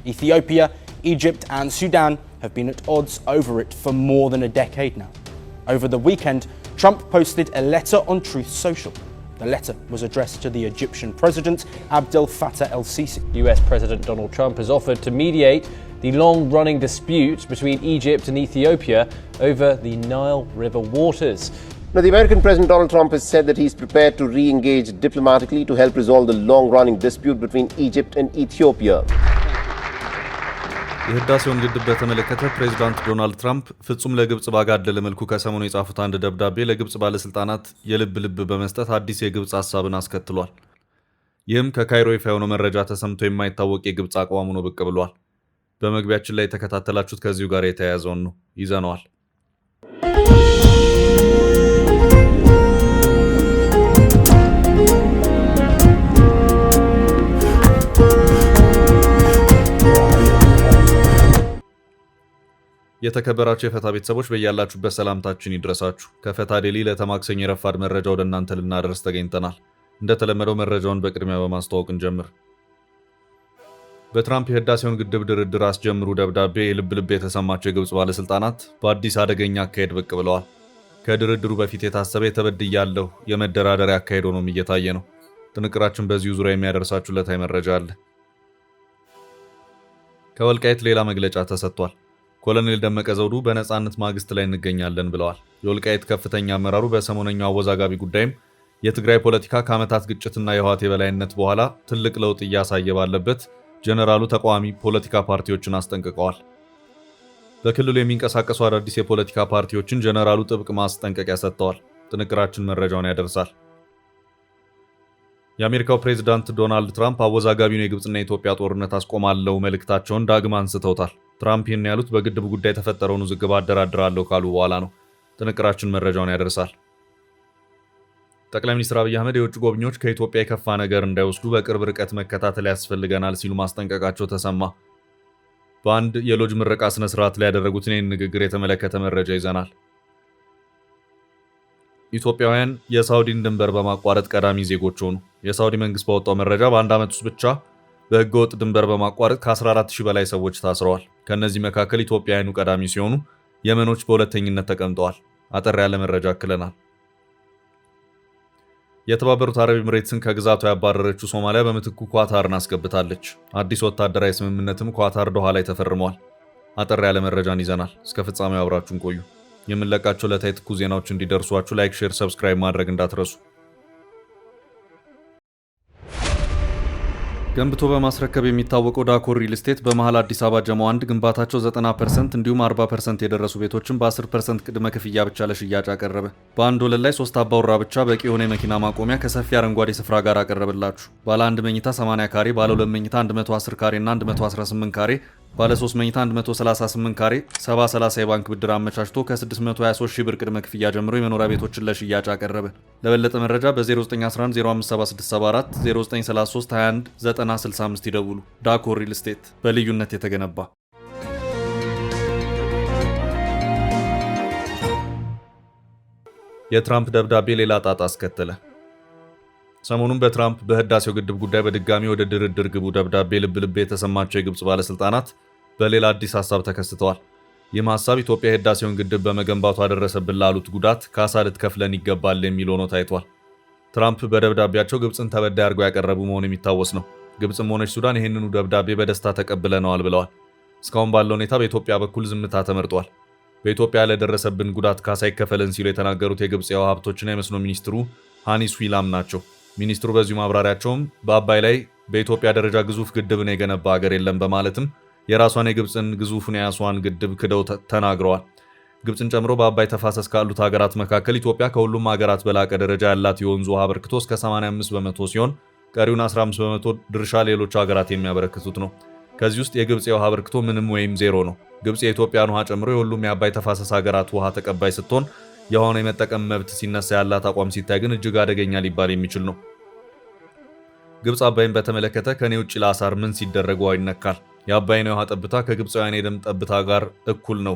Ethiopia, Egypt and Sudan have been at odds over it for more than a decade now. Over the weekend, Trump posted a letter on Truth Social. The letter was addressed to the Egyptian President Abdel Fattah el-Sisi. US President Donald Trump has offered to mediate the long-running dispute between Egypt and Ethiopia over the Nile River waters. Now, the American President Donald Trump has said that he's prepared to re-engage diplomatically to help resolve the long-running dispute between Egypt and Ethiopia. የህዳሴውን ግድብ በተመለከተ ፕሬዝዳንት ዶናልድ ትራምፕ ፍጹም ለግብጽ ባጋደለ መልኩ ከሰሞኑ የጻፉት አንድ ደብዳቤ ለግብጽ ባለስልጣናት የልብ በመስጠት አዲስ የግብጽ ሐሳብን አስከትሏል። ይህም ከካይሮ ይፋ የሆነ መረጃ ተሰምቶ የማይታወቅ የግብጽ አቋም ሆኖ ብቅ ብሏል። በመግቢያችን ላይ ተከታተላችሁት ከዚሁ ጋር የተያያዘውን ነው ይዘነዋል። የተከበራችሁ የፈታ ቤተሰቦች በእያላችሁበት ሰላምታችን ይድረሳችሁ። ከፈታ ዴሊ ለተማክሰኞ የረፋድ መረጃ ወደ እናንተ ልናደርስ ተገኝተናል። እንደተለመደው መረጃውን በቅድሚያ በማስተዋወቅ እንጀምር። በትራምፕ የህዳሴውን ግድብ ድርድር አስጀምሩ ደብዳቤ የልብ የተሰማቸው የግብጽ ባለስልጣናት በአዲስ አደገኛ አካሄድ ብቅ ብለዋል። ከድርድሩ በፊት የታሰበ የተበድያለሁ የመደራደሪያ አካሄድ ሆኖም እየታየ ነው። ጥንቅራችን በዚሁ ዙሪያ የሚያደርሳችሁ ለታይ መረጃ አለ። ከወልቃይት ሌላ መግለጫ ተሰጥቷል። ኮሎኔል ደመቀ ዘውዱ በነጻነት ማግስት ላይ እንገኛለን ብለዋል። የወልቃይት ከፍተኛ አመራሩ በሰሞነኛው አወዛጋቢ ጉዳይም የትግራይ ፖለቲካ ከዓመታት ግጭትና የህወሓት የበላይነት በኋላ ትልቅ ለውጥ እያሳየ ባለበት ጀነራሉ ተቃዋሚ ፖለቲካ ፓርቲዎችን አስጠንቅቀዋል። በክልሉ የሚንቀሳቀሱ አዳዲስ የፖለቲካ ፓርቲዎችን ጀነራሉ ጥብቅ ማስጠንቀቂያ ሰጥተዋል። ጥንቅራችን መረጃውን ያደርሳል። የአሜሪካው ፕሬዝዳንት ዶናልድ ትራምፕ አወዛጋቢውን የግብጽና የኢትዮጵያ ጦርነት አስቆማለሁ መልእክታቸውን ዳግም አንስተውታል። ትራምፕ ይህን ያሉት በግድቡ ጉዳይ የተፈጠረውን ውዝግብ አደራድራለሁ ካሉ በኋላ ነው። ጥንቅራችን መረጃውን ያደርሳል። ጠቅላይ ሚኒስትር አብይ አህመድ የውጭ ጎብኚዎች ከኢትዮጵያ የከፋ ነገር እንዳይወስዱ በቅርብ ርቀት መከታተል ያስፈልገናል ሲሉ ማስጠንቀቃቸው ተሰማ። በአንድ የሎጅ ምረቃ ስነ ስርዓት ላይ ያደረጉትን ይህን ንግግር የተመለከተ መረጃ ይዘናል። ኢትዮጵያውያን የሳውዲን ድንበር በማቋረጥ ቀዳሚ ዜጎች ሆኑ። የሳውዲ መንግስት ባወጣው መረጃ በአንድ ዓመት ውስጥ ብቻ በህገወጥ ድንበር በማቋረጥ ከ14000 በላይ ሰዎች ታስረዋል። ከነዚህ መካከል ኢትዮጵያውያኑ ቀዳሚ ሲሆኑ የመኖች በሁለተኝነት ተቀምጠዋል። አጠር ያለ መረጃ አክለናል። የተባበሩት አረብ ኤምሬትስን ከግዛቷ ያባረረችው ሶማሊያ በምትኩ ኳታርን አስገብታለች። አዲስ ወታደራዊ ስምምነትም ኳታር ዶሃ ላይ ተፈርሟል። አጠር ያለ መረጃን ይዘናል። እስከ ፍጻሜው አብራችሁን ቆዩ። የምንለቃቸው ለታይ ትኩስ ዜናዎች እንዲደርሷችሁ ላይክ፣ ሼር፣ ሰብስክራይብ ማድረግ እንዳትረሱ። ገንብቶ በማስረከብ የሚታወቀው ዳኮር ሪል ስቴት በመሃል አዲስ አበባ ጀሞ 1 ግንባታቸው 90% እንዲሁም 40% የደረሱ ቤቶችን በ10% ቅድመ ክፍያ ብቻ ለሽያጭ አቀረበ። በአንድ ወለል ላይ 3 አባወራ ብቻ በቂ የሆነ የመኪና ማቆሚያ ከሰፊ አረንጓዴ ስፍራ ጋር አቀረበላችሁ። ባለ 1 መኝታ 80 ካሬ፣ ባለ 2 መኝታ 110 ካሬ እና 118 ካሬ፣ ባለ 3 መኝታ 138 ካሬ 70/30 የባንክ ብድር አመቻችቶ ከ623,000 ብር ቅድመ ክፍያ ጀምሮ የመኖሪያ ቤቶችን ለሽያጭ አቀረበ። ለበለጠ መረጃ በ0911 057674 0933 21 9065 ይደውሉ። ዳኮር ሪል ስቴት በልዩነት የተገነባ። የትራምፕ ደብዳቤ ሌላ ጣጣ አስከተለ። ሰሞኑን በትራምፕ በህዳሴው ግድብ ጉዳይ በድጋሚ ወደ ድርድር ግቡ ደብዳቤ ልብ የተሰማቸው የግብጽ ባለስልጣናት በሌላ አዲስ ሐሳብ ተከስተዋል። ይህም ሐሳብ ኢትዮጵያ የህዳሴውን ግድብ በመገንባቱ አደረሰብን ላሉት ጉዳት ካሳ ልትከፍለን ይገባል የሚል ሆኖ ታይቷል። ትራምፕ በደብዳቤያቸው ግብጽን ተበዳይ አድርገው ያቀረቡ መሆኑ የሚታወስ ነው። ግብጽም ሆነች ሱዳን ይህንኑ ደብዳቤ በደስታ ተቀብለነዋል ብለዋል። እስካሁን ባለው ሁኔታ በኢትዮጵያ በኩል ዝምታ ተመርጧል። በኢትዮጵያ ለደረሰብን ጉዳት ካሳ ይከፈለን ሲሉ የተናገሩት የግብጽ የውሃ ሀብቶችና የመስኖ ሚኒስትሩ ሃኒስ ዊላም ናቸው። ሚኒስትሩ በዚሁ ማብራሪያቸውም በአባይ ላይ በኢትዮጵያ ደረጃ ግዙፍ ግድብን የገነባ ሀገር የለም በማለትም የራሷን የግብጽን ግዙፉን የአስዋን ግድብ ክደው ተናግረዋል። ግብጽን ጨምሮ በአባይ ተፋሰስ ካሉት ሀገራት መካከል ኢትዮጵያ ከሁሉም ሀገራት በላቀ ደረጃ ያላት የወንዙ ውሃ አበርክቶ እስከ 85% ሲሆን ቀሪውን 15% ድርሻ ሌሎች ሀገራት የሚያበረክቱት ነው። ከዚህ ውስጥ የግብጽ የውሃ አበርክቶ ምንም ወይም ዜሮ ነው። ግብጽ የኢትዮጵያን ውሃ ጨምሮ የሁሉም የአባይ ተፋሰስ ሀገራት ውሃ ተቀባይ ስትሆን የሆነ የመጠቀም መብት ሲነሳ ያላት አቋም ሲታይ ግን እጅግ አደገኛ ሊባል የሚችል ነው። ግብጽ አባይን በተመለከተ ከኔ ውጭ ለአሳር ምን ሲደረግ ውሃ ይነካል? የአባይን የውሃ ጠብታ ከግብጻውያን የደም ጠብታ ጋር እኩል ነው።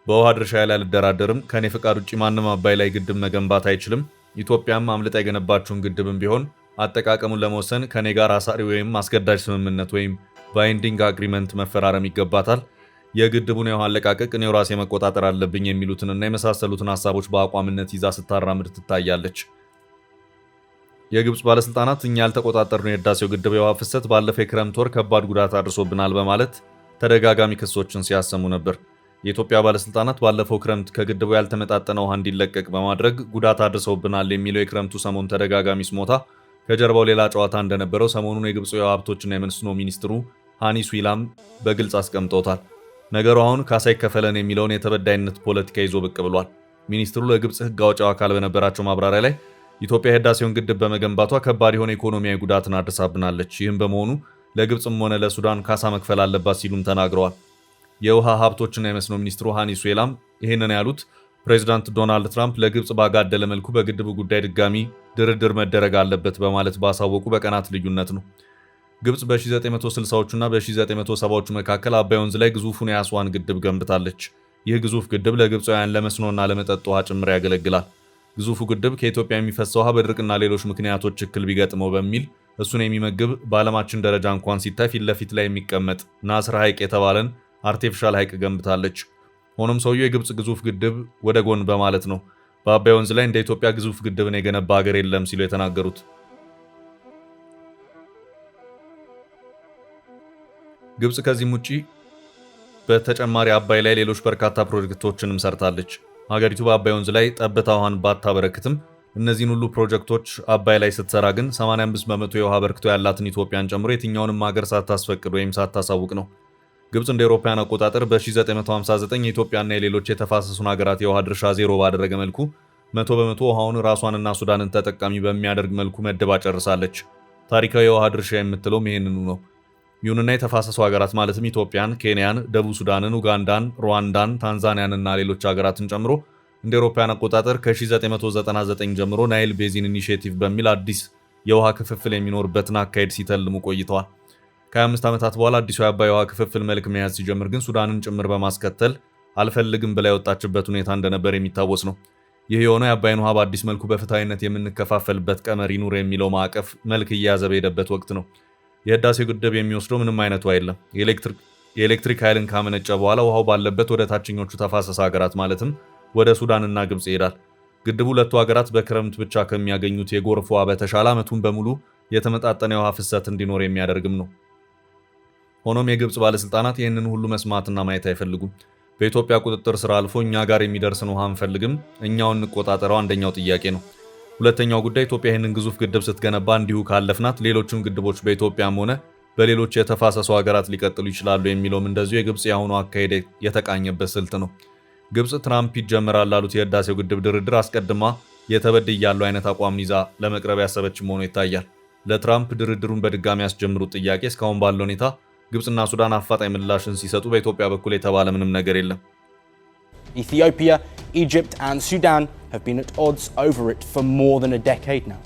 በውሃ ድርሻ ላይ አልደራደርም። ከኔ ፍቃድ ውጭ ማንም አባይ ላይ ግድብ መገንባት አይችልም። ኢትዮጵያም አምልጣ የገነባችውን ግድብም ቢሆን አጠቃቀሙን ለመወሰን ከኔ ጋር አሳሪ ወይም አስገዳጅ ስምምነት ወይም ባይንዲንግ አግሪመንት መፈራረም ይገባታል፣ የግድቡን የውሃ አለቃቀቅ እኔው ራሴ መቆጣጠር አለብኝ የሚሉትንና የመሳሰሉትን ሐሳቦች በአቋምነት ይዛ ስታራምድ ትታያለች። የግብፅ ባለስልጣናት እኛ ያልተቆጣጠርነው የህዳሴው ግድብ የውሃ ፍሰት ባለፈው የክረምት ወር ከባድ ጉዳት አድርሶብናል በማለት ተደጋጋሚ ክሶችን ሲያሰሙ ነበር። የኢትዮጵያ ባለስልጣናት ባለፈው ክረምት ከግድቡ ያልተመጣጠነ ውሃ እንዲለቀቅ በማድረግ ጉዳት አድርሰውብናል የሚለው የክረምቱ ሰሞን ተደጋጋሚ ስሞታ ከጀርባው ሌላ ጨዋታ እንደነበረው ሰሞኑን የግብፅ የውሃ ሀብቶችና የመስኖ ሚኒስትሩ ሃኒ ስዊላም በግልጽ አስቀምጠውታል። ነገሩ አሁን ካሳ ይከፈለን የሚለውን የተበዳይነት ፖለቲካ ይዞ ብቅ ብሏል። ሚኒስትሩ ለግብፅ ህግ አውጪው አካል በነበራቸው ማብራሪያ ላይ ኢትዮጵያ የህዳሴውን ግድብ በመገንባቷ ከባድ የሆነ ኢኮኖሚያዊ ጉዳትን አድርሳብናለች፣ ይህም በመሆኑ ለግብፅም ሆነ ለሱዳን ካሳ መክፈል አለባት ሲሉም ተናግረዋል። የውሃ ሀብቶችና የመስኖ ሚኒስትሩ ሃኒ ስዌላም ይህንን ያሉት ፕሬዚዳንት ዶናልድ ትራምፕ ለግብፅ ባጋደለ መልኩ በግድቡ ጉዳይ ድጋሚ ድርድር መደረግ አለበት በማለት ባሳወቁ በቀናት ልዩነት ነው። ግብፅ በ1960ዎቹና በ1970ዎቹ መካከል አባይ ወንዝ ላይ ግዙፉን የአስዋን ግድብ ገንብታለች። ይህ ግዙፍ ግድብ ለግብፃውያን ለመስኖና ለመጠጥ ውሃ ጭምር ያገለግላል። ግዙፉ ግድብ ከኢትዮጵያ የሚፈሰው ውሃ በድርቅና ሌሎች ምክንያቶች እክል ቢገጥመው በሚል እሱን የሚመግብ በዓለማችን ደረጃ እንኳን ሲታይ ፊት ለፊት ላይ የሚቀመጥ ናስር ሐይቅ የተባለን አርቲፊሻል ሐይቅ ገንብታለች። ሆኖም ሰውየው የግብፅ ግዙፍ ግድብ ወደ ጎን በማለት ነው በአባይ ወንዝ ላይ እንደ ኢትዮጵያ ግዙፍ ግድብን የገነባ ሀገር የለም ሲሉ የተናገሩት። ግብፅ ከዚህም ውጪ በተጨማሪ አባይ ላይ ሌሎች በርካታ ፕሮጀክቶችንም ሰርታለች። ሀገሪቱ በአባይ ወንዝ ላይ ጠብታ ውሃን ባታበረክትም እነዚህን ሁሉ ፕሮጀክቶች አባይ ላይ ስትሰራ ግን 85 በመቶ የውሃ በርክቶ ያላትን ኢትዮጵያን ጨምሮ የትኛውንም ሀገር ሳታስፈቅድ ወይም ሳታሳውቅ ነው። ግብፅ እንደ አውሮፓውያን አቆጣጠር በ1959 የኢትዮጵያና የሌሎች የተፋሰሱን ሀገራት የውሃ ድርሻ ዜሮ ባደረገ መልኩ 100 በመቶ ውሃውን ራሷንና ሱዳንን ተጠቃሚ በሚያደርግ መልኩ መድባ ጨርሳለች። ታሪካዊ የውሃ ድርሻ የምትለውም ይህንኑ ነው። ይሁንና የተፋሰሱ ሀገራት ማለትም ኢትዮጵያን፣ ኬንያን፣ ደቡብ ሱዳንን፣ ኡጋንዳን፣ ሩዋንዳን፣ ታንዛኒያንና ሌሎች ሀገራትን ጨምሮ እንደ አውሮፓውያን አቆጣጠር ከ1999 ጀምሮ ናይል ቤዚን ኢኒሼቲቭ በሚል አዲስ የውሃ ክፍፍል የሚኖርበትን አካሄድ ሲተልሙ ቆይተዋል። ከ25 ዓመታት በኋላ አዲሱ የአባይ ውሃ ክፍፍል መልክ መያዝ ሲጀምር ግን ሱዳንን ጭምር በማስከተል አልፈልግም ብላ የወጣችበት ሁኔታ እንደነበር የሚታወስ ነው። ይህ የሆነው የአባይን ውሃ በአዲስ መልኩ በፍትሐዊነት የምንከፋፈልበት ቀመር ይኑር የሚለው ማዕቀፍ መልክ እየያዘ በሄደበት ወቅት ነው። የህዳሴው ግድብ የሚወስደው ምንም አይነት ውሃ የለም። የኤሌክትሪክ ኃይልን ካመነጨ በኋላ ውሃው ባለበት ወደ ታችኞቹ ተፋሰስ ሀገራት ማለትም ወደ ሱዳንና ግብፅ ይሄዳል። ግድቡ ሁለቱ ሀገራት በክረምት ብቻ ከሚያገኙት የጎርፍ ውሃ በተሻለ ዓመቱን በሙሉ የተመጣጠነ የውሃ ፍሰት እንዲኖር የሚያደርግም ነው። ሆኖም የግብፅ ባለስልጣናት ይህንን ሁሉ መስማትና ማየት አይፈልጉም። በኢትዮጵያ ቁጥጥር ስር አልፎ እኛ ጋር የሚደርስን ውሃ አንፈልግም፣ እኛውን እንቆጣጠረው አንደኛው ጥያቄ ነው። ሁለተኛው ጉዳይ ኢትዮጵያ ይህንን ግዙፍ ግድብ ስትገነባ እንዲሁ ካለፍናት ሌሎችም ግድቦች በኢትዮጵያም ሆነ በሌሎች የተፋሰሱ ሀገራት ሊቀጥሉ ይችላሉ የሚለውም እንደዚሁ የግብፅ የአሁኑ አካሄድ የተቃኘበት ስልት ነው። ግብፅ ትራምፕ ይጀምራል ላሉት የህዳሴው ግድብ ድርድር አስቀድማ የተበድያሉ አይነት አቋም ይዛ ለመቅረብ ያሰበች መሆኑ ይታያል። ለትራምፕ ድርድሩን በድጋሚ ያስጀምሩት ጥያቄ እስካሁን ባለው ሁኔታ ግብፅና ሱዳን አፋጣኝ ምላሽን ሲሰጡ በኢትዮጵያ በኩል የተባለ ምንም ነገር የለም። Ethiopia, Egypt and Sudan have been at odds over it for more than a decade now.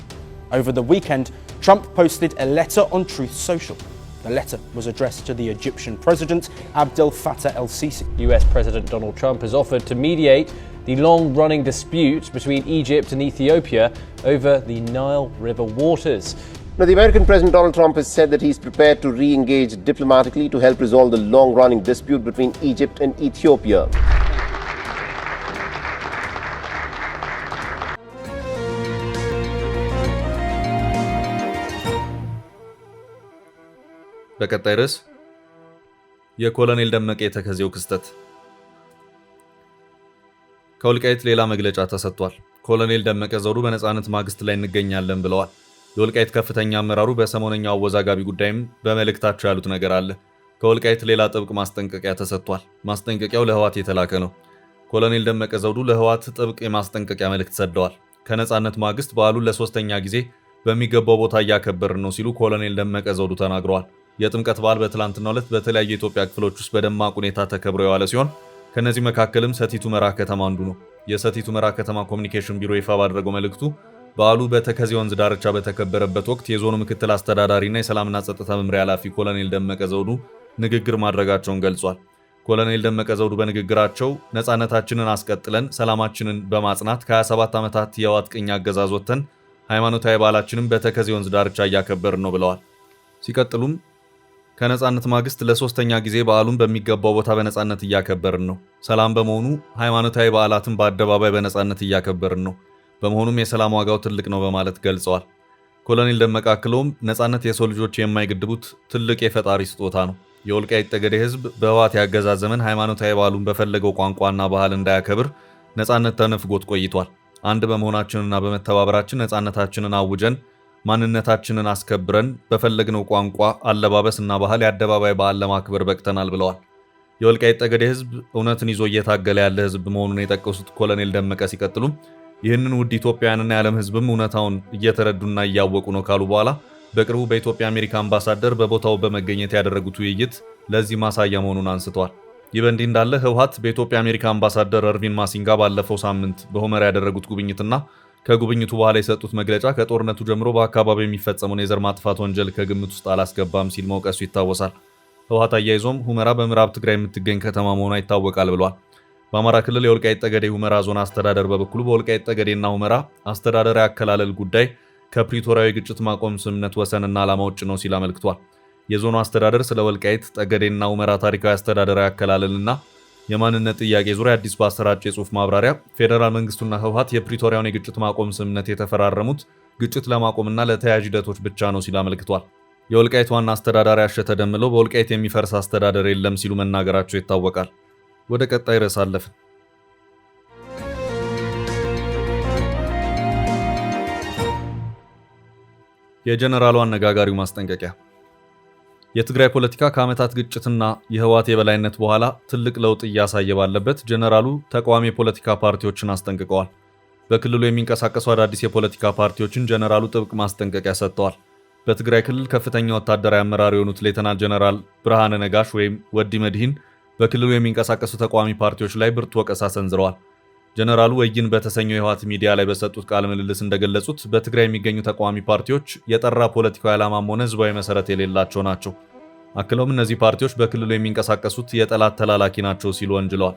Over the weekend, Trump posted a letter on Truth Social. The letter was addressed to the Egyptian President Abdel Fattah el-Sisi. US President Donald Trump has offered to mediate the long-running dispute between Egypt and Ethiopia over the Nile River waters. Now, the American President Donald Trump has said that he's prepared to re-engage diplomatically to help resolve the long-running dispute between Egypt and Ethiopia. በቀጣይ ርዕስ የኮሎኔል ደመቀ የተከዜው ክስተት። ከወልቃይት ሌላ መግለጫ ተሰጥቷል። ኮሎኔል ደመቀ ዘውዱ በነጻነት ማግስት ላይ እንገኛለን ብለዋል። የወልቃይት ከፍተኛ አመራሩ በሰሞነኛው አወዛጋቢ ጉዳይም በመልእክታቸው ያሉት ነገር አለ። ከወልቃይት ሌላ ጥብቅ ማስጠንቀቂያ ተሰጥቷል። ማስጠንቀቂያው ለህዋት የተላከ ነው። ኮሎኔል ደመቀ ዘውዱ ለህዋት ጥብቅ የማስጠንቀቂያ መልእክት ሰደዋል። ከነጻነት ማግስት በዓሉን ለሶስተኛ ጊዜ በሚገባው ቦታ እያከበርን ነው ሲሉ ኮሎኔል ደመቀ ዘውዱ ተናግረዋል። የጥምቀት በዓል በትላንትናው ዕለት በተለያዩ የኢትዮጵያ ክፍሎች ውስጥ በደማቅ ሁኔታ ተከብሮ የዋለ ሲሆን ከነዚህ መካከልም ሰቲት ሁመራ ከተማ አንዱ ነው። የሰቲት ሁመራ ከተማ ኮሚኒኬሽን ቢሮ ይፋ ባደረገው መልእክቱ በዓሉ በተከዜ ወንዝ ዳርቻ በተከበረበት ወቅት የዞኑ ምክትል አስተዳዳሪና የሰላምና ጸጥታ መምሪያ ኃላፊ ኮሎኔል ደመቀ ዘውዱ ንግግር ማድረጋቸውን ገልጿል። ኮሎኔል ደመቀ ዘውዱ በንግግራቸው ነጻነታችንን አስቀጥለን ሰላማችንን በማጽናት ከ27 ዓመታት የህወሓት ቅኝ አገዛዝ ወጥተን ሃይማኖታዊ በዓላችንን በተከዜ ወንዝ ዳርቻ እያከበርን ነው ብለዋል። ሲቀጥሉም ከነጻነት ማግስት ለሶስተኛ ጊዜ በዓሉን በሚገባው ቦታ በነጻነት እያከበርን ነው። ሰላም በመሆኑ ሃይማኖታዊ በዓላትን በአደባባይ በነጻነት እያከበርን ነው። በመሆኑም የሰላም ዋጋው ትልቅ ነው በማለት ገልጸዋል። ኮሎኔል ደመቀ አክለውም ነጻነት የሰው ልጆች የማይገድቡት ትልቅ የፈጣሪ ስጦታ ነው። የወልቃይት ጠገዴ ሕዝብ በህወሓት ያገዛዝ ዘመን ሃይማኖታዊ በዓሉን በፈለገው ቋንቋና ባህል እንዳያከብር ነጻነት ተነፍጎት ቆይቷል። አንድ በመሆናችንና በመተባበራችን ነጻነታችንን አውጀን ማንነታችንን አስከብረን በፈለግነው ቋንቋ፣ አለባበስና ባህል የአደባባይ በዓል ለማክበር በቅተናል ብለዋል። የወልቃይት ጠገዴ ሕዝብ እውነትን ይዞ እየታገለ ያለ ሕዝብ መሆኑን የጠቀሱት ኮሎኔል ደመቀ ሲቀጥሉም ይህንን ውድ ኢትዮጵያውያንና የዓለም ሕዝብም እውነታውን እየተረዱና እያወቁ ነው ካሉ በኋላ በቅርቡ በኢትዮጵያ አሜሪካ አምባሳደር በቦታው በመገኘት ያደረጉት ውይይት ለዚህ ማሳያ መሆኑን አንስተዋል። ይህ በእንዲህ እንዳለ ህወሓት በኢትዮጵያ አሜሪካ አምባሳደር እርቪን ማሲንጋ ባለፈው ሳምንት በሁመራ ያደረጉት ጉብኝትና ከጉብኝቱ በኋላ የሰጡት መግለጫ ከጦርነቱ ጀምሮ በአካባቢው የሚፈጸመውን የዘር ማጥፋት ወንጀል ከግምት ውስጥ አላስገባም ሲል መውቀሱ ይታወሳል። ህወሓት አያይዞም ሁመራ በምዕራብ ትግራይ የምትገኝ ከተማ መሆኗ ይታወቃል ብሏል። በአማራ ክልል የወልቃይት ጠገዴ ሁመራ ዞን አስተዳደር በበኩሉ በወልቃይት ጠገዴና ሁመራ አስተዳደራዊ አከላለል ጉዳይ ከፕሪቶሪያዊ ግጭት ማቆም ስምምነት ወሰንና ዓላማ ውጭ ነው ሲል አመልክቷል። የዞኑ አስተዳደር ስለ ወልቃይት ጠገዴና ሁመራ ታሪካዊ አስተዳደራዊ አከላለልና የማንነት ጥያቄ ዙሪያ አዲስ ባሰራጨ የጽሑፍ ማብራሪያ ፌዴራል መንግስቱና ህወሓት የፕሪቶሪያውን የግጭት ማቆም ስምምነት የተፈራረሙት ግጭት ለማቆምና ለተያያዥ ሂደቶች ብቻ ነው ሲል አመልክቷል። የወልቃይት ዋና አስተዳዳሪ አሸተ ደምለው በወልቃይት የሚፈርስ አስተዳደር የለም ሲሉ መናገራቸው ይታወቃል። ወደ ቀጣይ ርዕስ አለፍን። የጀነራሉ አነጋጋሪው ማስጠንቀቂያ። የትግራይ ፖለቲካ ከዓመታት ግጭትና የህወሓት የበላይነት በኋላ ትልቅ ለውጥ እያሳየ ባለበት ጀነራሉ ተቃዋሚ የፖለቲካ ፓርቲዎችን አስጠንቅቀዋል። በክልሉ የሚንቀሳቀሱ አዳዲስ የፖለቲካ ፓርቲዎችን ጀነራሉ ጥብቅ ማስጠንቀቂያ ሰጥተዋል። በትግራይ ክልል ከፍተኛ ወታደራዊ አመራር የሆኑት ሌተናል ጀነራል ብርሃነ ነጋሽ ወይም ወዲ መድሂን በክልሉ የሚንቀሳቀሱ ተቃዋሚ ፓርቲዎች ላይ ብርቱ ወቀሳ ሰንዝረዋል። ጀነራሉ ወይን በተሰኘው የህወሓት ሚዲያ ላይ በሰጡት ቃለ ምልልስ እንደገለጹት በትግራይ የሚገኙ ተቃዋሚ ፓርቲዎች የጠራ ፖለቲካዊ ዓላማም ሆነ ህዝባዊ መሰረት የሌላቸው ናቸው። አክለውም እነዚህ ፓርቲዎች በክልሉ የሚንቀሳቀሱት የጠላት ተላላኪ ናቸው ሲሉ ወንጅለዋል።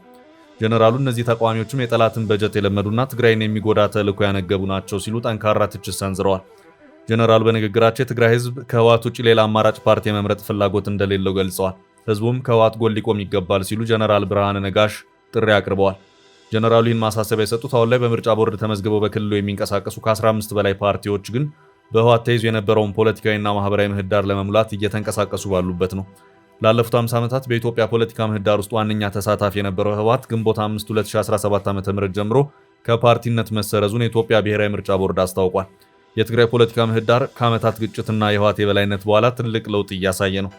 ጀነራሉ እነዚህ ተቃዋሚዎችም የጠላትን በጀት የለመዱና ትግራይን የሚጎዳ ተልዕኮ ያነገቡ ናቸው ሲሉ ጠንካራ ትችት ሰንዝረዋል። ጀነራሉ በንግግራቸው የትግራይ ህዝብ ከህወሓት ውጭ ሌላ አማራጭ ፓርቲ የመምረጥ ፍላጎት እንደሌለው ገልጸዋል። ህዝቡም ከህወሓት ጎን ሊቆም ይገባል ሲሉ ጀነራል ብርሃነ ነጋሽ ጥሪ አቅርበዋል። ጀነራሉ ይህን ማሳሰቢያ የሰጡት አሁን ላይ በምርጫ ቦርድ ተመዝግበው በክልሉ የሚንቀሳቀሱ ከ15 በላይ ፓርቲዎች ግን በህወሓት ተይዞ የነበረውን ፖለቲካዊና ማህበራዊ ምህዳር ለመሙላት እየተንቀሳቀሱ ባሉበት ነው። ላለፉት 50 ዓመታት በኢትዮጵያ ፖለቲካ ምህዳር ውስጥ ዋነኛ ተሳታፊ የነበረው ህወሓት ግንቦት 5 2017 ዓ.ም ጀምሮ ከፓርቲነት መሰረዙን የኢትዮጵያ ብሔራዊ ምርጫ ቦርድ አስታውቋል። የትግራይ ፖለቲካ ምህዳር ከዓመታት ግጭትና የህወሓት የበላይነት በኋላ ትልቅ ለውጥ እያሳየ ነው።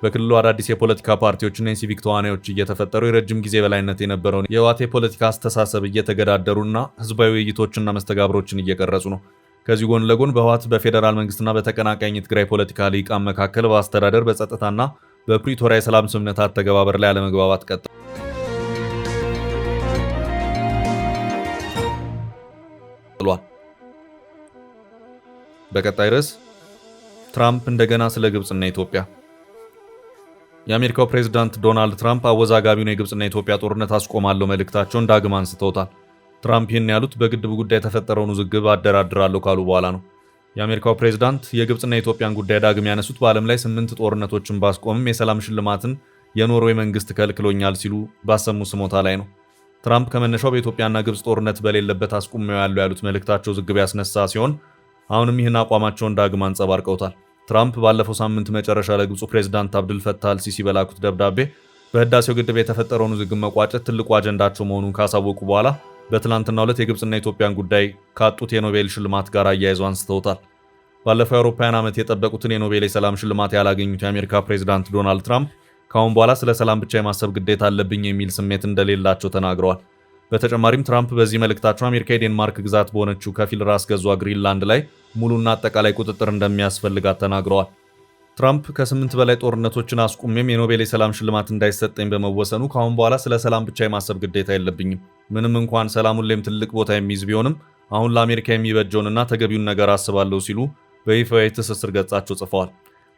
በክልሉ አዳዲስ የፖለቲካ ፓርቲዎችና የሲቪክ ተዋናዮች እየተፈጠሩ የረጅም ጊዜ በላይነት የነበረውን የህወሓት የፖለቲካ አስተሳሰብ እየተገዳደሩና ህዝባዊ ውይይቶችና መስተጋብሮችን እየቀረጹ ነው። ከዚህ ጎን ለጎን በህወሓት በፌዴራል መንግስትና በተቀናቃኝ የትግራይ ፖለቲካ ልሂቃን መካከል በአስተዳደር በጸጥታና በፕሪቶሪያ የሰላም ስምምነት አተገባበር ላይ አለመግባባት ቀጥሏል። በቀጣይ ርዕስ ትራምፕ እንደገና ስለ ግብጽና ኢትዮጵያ። የአሜሪካው ፕሬዝዳንት ዶናልድ ትራምፕ አወዛጋቢውን የግብጽና የኢትዮጵያ ጦርነት አስቆማለሁ መልእክታቸውን ዳግም አንስተውታል። ትራምፕ ይህን ያሉት በግድቡ ጉዳይ የተፈጠረውን ውዝግብ አደራድራለሁ ካሉ በኋላ ነው። የአሜሪካው ፕሬዝዳንት የግብጽና የኢትዮጵያን ጉዳይ ዳግም ያነሱት በዓለም ላይ 8 ጦርነቶችን ባስቆምም የሰላም ሽልማትን የኖርዌይ መንግስት ከልክሎኛል ሲሉ ባሰሙ ስሞታ ላይ ነው። ትራምፕ ከመነሻው በኢትዮጵያና ግብጽ ጦርነት በሌለበት አስቁሜው ያሉት መልእክታቸው ውዝግብ ያስነሳ ሲሆን አሁንም ይህን አቋማቸውን ዳግም አንጸባርቀውታል። ትራምፕ ባለፈው ሳምንት መጨረሻ ለግብፁ ፕሬዝዳንት አብዱልፈታህ አልሲሲ በላኩት ደብዳቤ በህዳሴው ግድብ የተፈጠረውን ውዝግብ መቋጨት ትልቁ አጀንዳቸው መሆኑን ካሳወቁ በኋላ በትላንትናው ዕለት የግብጽና የኢትዮጵያን ጉዳይ ካጡት የኖቤል ሽልማት ጋር አያይዘው አንስተውታል። ባለፈው የአውሮፓውያን ዓመት የጠበቁትን የኖቤል የሰላም ሽልማት ያላገኙት የአሜሪካ ፕሬዝዳንት ዶናልድ ትራምፕ ከአሁን በኋላ ስለ ሰላም ብቻ የማሰብ ግዴታ አለብኝ የሚል ስሜት እንደሌላቸው ተናግረዋል። በተጨማሪም ትራምፕ በዚህ መልእክታቸው አሜሪካ የዴንማርክ ግዛት በሆነችው ከፊል ራስ ገዟ ግሪንላንድ ላይ ሙሉና አጠቃላይ ቁጥጥር እንደሚያስፈልጋት ተናግረዋል። ትራምፕ ከ8 በላይ ጦርነቶችን አስቁሜም የኖቤል የሰላም ሽልማት እንዳይሰጠኝ በመወሰኑ ከአሁን በኋላ ስለ ሰላም ብቻ የማሰብ ግዴታ የለብኝም። ምንም እንኳን ሰላም ሁሌም ትልቅ ቦታ የሚይዝ ቢሆንም አሁን ለአሜሪካ የሚበጀውንና ተገቢውን ነገር አስባለሁ ሲሉ በይፋዊ ትስስር ገጻቸው ጽፈዋል።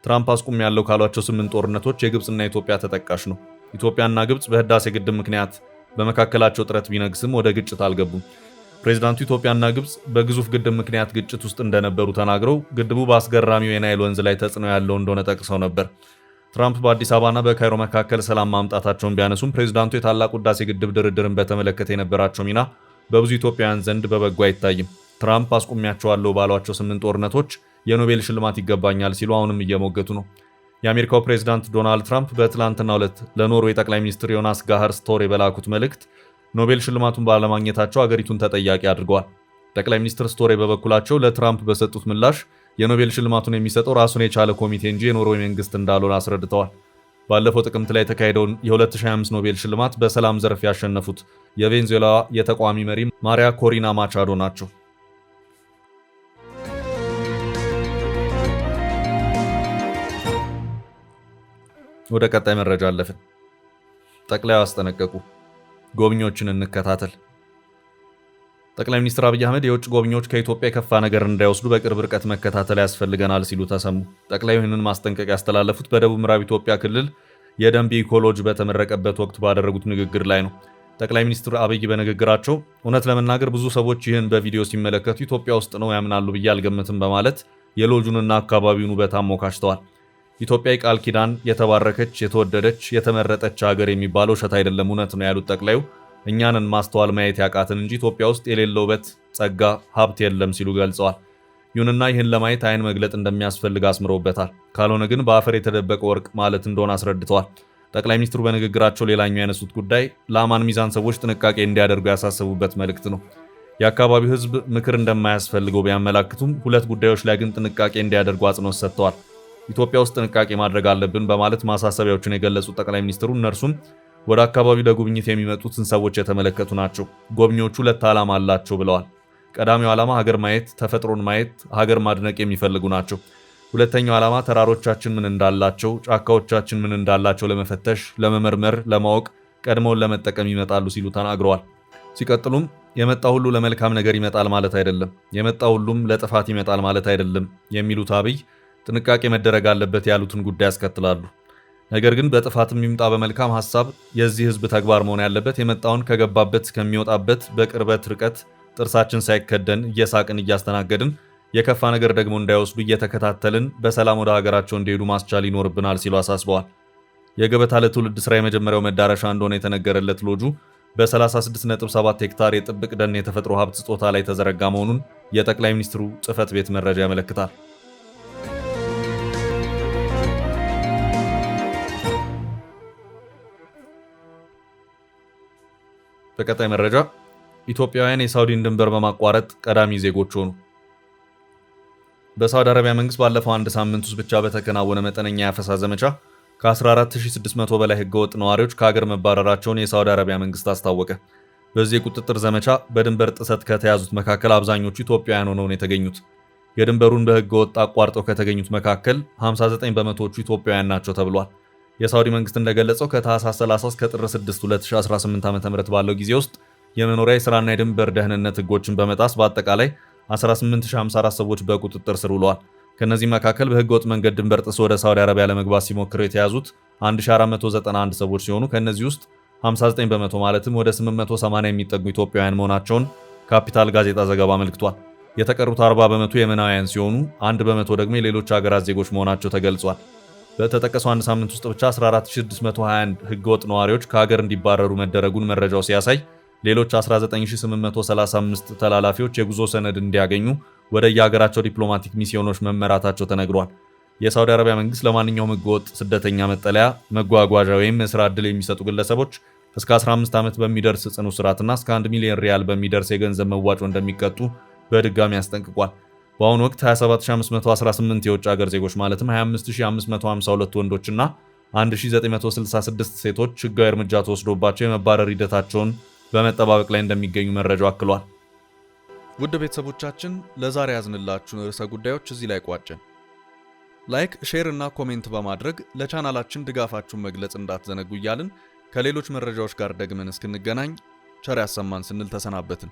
ትራምፕ አስቁም ያለው ካሏቸው 8 ጦርነቶች የግብጽና የኢትዮጵያ ተጠቃሽ ነው። ኢትዮጵያና ግብጽ በህዳሴ ግድብ ምክንያት በመካከላቸው ጥረት ቢነግስም ወደ ግጭት አልገቡም። ፕሬዝዳንቱ ኢትዮጵያና ግብጽ በግዙፍ ግድብ ምክንያት ግጭት ውስጥ እንደነበሩ ተናግረው ግድቡ በአስገራሚው የናይል ወንዝ ላይ ተጽዕኖ ያለው እንደሆነ ጠቅሰው ነበር። ትራምፕ በአዲስ አበባና በካይሮ መካከል ሰላም ማምጣታቸውን ቢያነሱም ፕሬዝዳንቱ የታላቁ ህዳሴ ግድብ ድርድርን በተመለከተ የነበራቸው ሚና በብዙ ኢትዮጵያውያን ዘንድ በበጎ አይታይም። ትራምፕ አስቆሚያቸዋለሁ ባሏቸው 8 ጦርነቶች የኖቤል ሽልማት ይገባኛል ሲሉ አሁንም እየሞገቱ ነው። የአሜሪካው ፕሬዝዳንት ዶናልድ ትራምፕ በትላንትናው ዕለት ለኖርዌይ ጠቅላይ ሚኒስትር ዮናስ ጋር ስቶሬ በላኩት መልእክት ኖቤል ሽልማቱን ባለማግኘታቸው አገሪቱን ተጠያቂ አድርገዋል። ጠቅላይ ሚኒስትር ስቶሬ በበኩላቸው ለትራምፕ በሰጡት ምላሽ የኖቤል ሽልማቱን የሚሰጠው ራሱን የቻለ ኮሚቴ እንጂ የኖርዌይ መንግስት እንዳልሆነ አስረድተዋል። ባለፈው ጥቅምት ላይ የተካሄደውን የ2025 ኖቤል ሽልማት በሰላም ዘርፍ ያሸነፉት የቬንዙዌላ የተቃዋሚ መሪ ማሪያ ኮሪና ማቻዶ ናቸው። ወደ ቀጣይ መረጃ አለፍን። ጠቅላዩ አስጠነቀቁ። ጎብኚዎችን እንከታተል። ጠቅላይ ሚኒስትር አብይ አህመድ የውጭ ጎብኚዎች ከኢትዮጵያ የከፋ ነገር እንዳይወስዱ በቅርብ ርቀት መከታተል ያስፈልገናል ሲሉ ተሰሙ። ጠቅላዩ ይህንን ማስጠንቀቂያ ያስተላለፉት በደቡብ ምዕራብ ኢትዮጵያ ክልል የደንቢ ኢኮሎጂ በተመረቀበት ወቅት ባደረጉት ንግግር ላይ ነው። ጠቅላይ ሚኒስትር አብይ በንግግራቸው እውነት ለመናገር ብዙ ሰዎች ይህን በቪዲዮ ሲመለከቱ ኢትዮጵያ ውስጥ ነው ያምናሉ ብዬ አልገምትም በማለት የሎጁንና አካባቢውን ውበት አሞካሽተዋል። ኢትዮጵያ የቃል ኪዳን የተባረከች የተወደደች የተመረጠች ሀገር የሚባለው ውሸት አይደለም፣ እውነት ነው ያሉት ጠቅላዩ እኛንን ማስተዋል ማየት ያቃትን እንጂ ኢትዮጵያ ውስጥ የሌለው ውበት፣ ጸጋ፣ ሀብት የለም ሲሉ ገልጸዋል። ይሁንና ይህን ለማየት አይን መግለጥ እንደሚያስፈልግ አስምረውበታል። ካልሆነ ግን በአፈር የተደበቀ ወርቅ ማለት እንደሆነ አስረድተዋል። ጠቅላይ ሚኒስትሩ በንግግራቸው ሌላኛው ያነሱት ጉዳይ ለአማን ሚዛን ሰዎች ጥንቃቄ እንዲያደርጉ ያሳሰቡበት መልእክት ነው። የአካባቢው ሕዝብ ምክር እንደማያስፈልገው ቢያመላክቱም ሁለት ጉዳዮች ላይ ግን ጥንቃቄ እንዲያደርጉ አጽንኦት ሰጥተዋል። ኢትዮጵያ ውስጥ ጥንቃቄ ማድረግ አለብን በማለት ማሳሰቢያዎችን የገለጹት ጠቅላይ ሚኒስትሩ እነርሱም ወደ አካባቢው ለጉብኝት የሚመጡትን ሰዎች የተመለከቱ ናቸው። ጎብኚዎቹ ሁለት ዓላማ አላቸው ብለዋል። ቀዳሚው ዓላማ ሀገር ማየት፣ ተፈጥሮን ማየት፣ ሀገር ማድነቅ የሚፈልጉ ናቸው። ሁለተኛው ዓላማ ተራሮቻችን ምን እንዳላቸው፣ ጫካዎቻችን ምን እንዳላቸው ለመፈተሽ፣ ለመመርመር፣ ለማወቅ፣ ቀድመውን ለመጠቀም ይመጣሉ ሲሉ ተናግረዋል። ሲቀጥሉም የመጣ ሁሉ ለመልካም ነገር ይመጣል ማለት አይደለም፣ የመጣ ሁሉም ለጥፋት ይመጣል ማለት አይደለም የሚሉት አብይ ጥንቃቄ መደረግ አለበት ያሉትን ጉዳይ ያስከትላሉ። ነገር ግን በጥፋትም ይምጣ በመልካም ሐሳብ የዚህ ህዝብ ተግባር መሆን ያለበት የመጣውን ከገባበት እስከሚወጣበት በቅርበት ርቀት ጥርሳችን ሳይከደን እየሳቅን እያስተናገድን የከፋ ነገር ደግሞ እንዳይወስዱ እየተከታተልን በሰላም ወደ ሀገራቸው እንዲሄዱ ማስቻል ይኖርብናል ሲሉ አሳስበዋል። የገበታ ለትውልድ ስራ የመጀመሪያው መዳረሻ እንደሆነ የተነገረለት ሎጁ በ36.7 ሄክታር የጥብቅ ደን የተፈጥሮ ሀብት ስጦታ ላይ የተዘረጋ መሆኑን የጠቅላይ ሚኒስትሩ ጽሕፈት ቤት መረጃ ያመለክታል። በቀጣይ መረጃ ኢትዮጵያውያን የሳውዲን ድንበር በማቋረጥ ቀዳሚ ዜጎች ሆኑ። በሳውዲ አረቢያ መንግስት ባለፈው አንድ ሳምንት ውስጥ ብቻ በተከናወነ መጠነኛ የአፈሳ ዘመቻ ከ14600 በላይ ህገወጥ ነዋሪዎች ከሀገር መባረራቸውን የሳውዲ አረቢያ መንግስት አስታወቀ። በዚህ የቁጥጥር ዘመቻ በድንበር ጥሰት ከተያዙት መካከል አብዛኞቹ ኢትዮጵያውያን ሆነው ነው የተገኙት። የድንበሩን በህገወጥ አቋርጠው ከተገኙት መካከል 59 በመቶዎቹ ኢትዮጵያውያን ናቸው ተብሏል። የሳውዲ መንግስት እንደገለጸው ከታህሳስ 30 እስከ ጥር 6 2018 ዓ.ም ባለው ጊዜ ውስጥ የመኖሪያ የሥራና የድንበር ደህንነት ህጎችን በመጣስ በአጠቃላይ 18054 ሰዎች በቁጥጥር ስር ውለዋል። ከነዚህ መካከል በህገወጥ መንገድ ድንበር ጥሶ ወደ ሳውዲ አረቢያ ለመግባት ሲሞክሩ የተያዙት 1491 ሰዎች ሲሆኑ ከነዚህ ውስጥ 59 በመቶ ማለትም ወደ 880 የሚጠጉ ኢትዮጵያውያን መሆናቸውን ካፒታል ጋዜጣ ዘገባ አመልክቷል። የተቀሩት 40 በመቶ የመናውያን ሲሆኑ 1 በመቶ ደግሞ የሌሎች ሀገራት ዜጎች መሆናቸው ተገልጿል። በተጠቀሰው አንድ ሳምንት ውስጥ ብቻ 14621 ህገወጥ ነዋሪዎች ከሀገር እንዲባረሩ መደረጉን መረጃው ሲያሳይ ሌሎች 19835 ተላላፊዎች የጉዞ ሰነድ እንዲያገኙ ወደ የሀገራቸው ዲፕሎማቲክ ሚስዮኖች መመራታቸው ተነግሯል። የሳውዲ አረቢያ መንግስት ለማንኛውም ህገወጥ ስደተኛ መጠለያ፣ መጓጓዣ ወይም የስራ ዕድል የሚሰጡ ግለሰቦች እስከ 15 ዓመት በሚደርስ ጽኑ እስራትና እስከ 1 ሚሊዮን ሪያል በሚደርስ የገንዘብ መዋጮ እንደሚቀጡ በድጋሚ አስጠንቅቋል። በአሁኑ ወቅት 27518 የውጭ ሀገር ዜጎች ማለትም 25552 ወንዶችና 1966 ሴቶች ህጋዊ እርምጃ ተወስዶባቸው የመባረር ሂደታቸውን በመጠባበቅ ላይ እንደሚገኙ መረጃው አክሏል። ውድ ቤተሰቦቻችን ለዛሬ ያዝንላችሁን ርዕሰ ጉዳዮች እዚህ ላይ ቋጨን። ላይክ፣ ሼር እና ኮሜንት በማድረግ ለቻናላችን ድጋፋችሁን መግለጽ እንዳትዘነጉ እያልን ከሌሎች መረጃዎች ጋር ደግመን እስክንገናኝ ቸር ያሰማን ስንል ተሰናበትን።